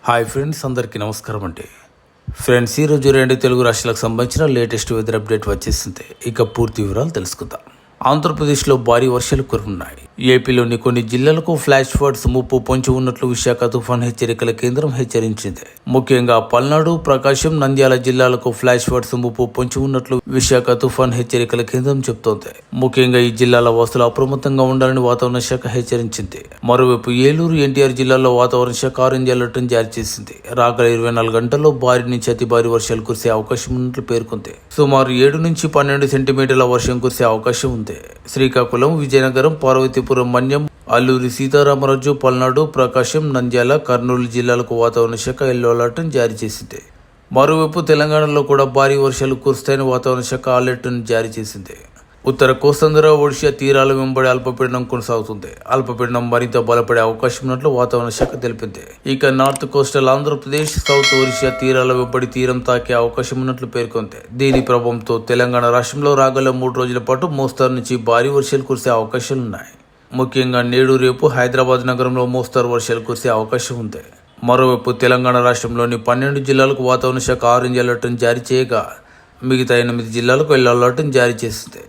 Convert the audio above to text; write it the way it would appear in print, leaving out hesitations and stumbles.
Hi friends, అందరికీ నమస్కారం అండి. ఫ్రెండ్స్, ఈరోజు 2 తెలుగు రాష్ట్రాలకు సంబంధించిన లేటెస్ట్ వెదర్ అప్డేట్ వచ్చేసింది. ఇక పూర్తి వివరాలు తెలుసుకుందాం. ఆంధ్రప్రదేశ్లో భారీ వర్షాలు కురున్నాయి. ఏపీలోని కొన్ని జిల్లాలకు ఫ్లాష్ ఫ్లడ్స్ ముప్పు పొంచి ఉన్నట్లు విశాఖ తుఫాన్ హెచ్చరికల కేంద్రం హెచ్చరించింది. ముఖ్యంగా పల్నాడు, ప్రకాశం, నంద్యాల జిల్లాలకు ఫ్లాష్ ఫ్లడ్స్ ముప్పు పొంచి ఉన్నట్లు విశాఖ తుఫాన్ హెచ్చరికల కేంద్రం చెబుతోంది. ముఖ్యంగా ఈ జిల్లాల వాసులు అప్రమత్తంగా ఉండాలని వాతావరణ శాఖ హెచ్చరించింది. మరోవైపు ఏలూరు, ఎన్టీఆర్ జిల్లాల్లో వాతావరణ శాఖ ఆరెంజ్ అలర్ట్ జారీ చేసింది. రాగల 24 గంటల్లో భారీ నుంచి అతి భారీ వర్షాలు కురిసే అవకాశం ఉన్నట్లు పేర్కొంది. సుమారు 7 నుంచి 12 సెంటీమీటర్ల వర్షం కురిసే అవకాశం ఉంది. శ్రీకాకుళం, విజయనగరం, పార్వతీపురం, మన్యం, అల్లూరి సీతారామరాజు, పల్నాడు, ప్రకాశం, నంద్యాల, కర్నూలు జిల్లాలకు వాతావరణ శాఖ ఎల్లో అలర్ట్ జారీ చేసింది. మరోవైపు తెలంగాణలో కూడా భారీ వర్షాలు కురుస్తాయని వాతావరణ శాఖ అలర్ట్ జారీ చేసింది. ఉత్తర కోస్తాంధ్ర, ఒడిషా తీరాల వెంబడి అల్పపీడనం కొనసాగుతుంది. అల్పపీడనం మరింత బలపడే అవకాశం ఉన్నట్లు వాతావరణ శాఖ తెలిపింది. ఇక north coastal Andhra Pradesh, south Odisha తీరాల వెంబడి తీరం తాకే అవకాశం ఉన్నట్లు పేర్కొంది. దీని ప్రభావంతో తెలంగాణ రాష్ట్రంలో రాగల 3 రోజుల పాటు మోస్తారు నుంచి భారీ వర్షాలు కురిసే అవకాశాలున్నాయి. ముఖ్యంగా నేడు, రేపు హైదరాబాద్ నగరంలో మోస్తారు వర్షాలు కురిసే అవకాశం ఉంది. మరోవైపు తెలంగాణ రాష్ట్రంలోని 12 జిల్లాలకు వాతావరణ శాఖ ఆరెంజ్ అలర్ట్ జారీ చేయగా మిగతా 8 జిల్లాలకు ఎల్లో అలర్ట్ జారీ చేసింది.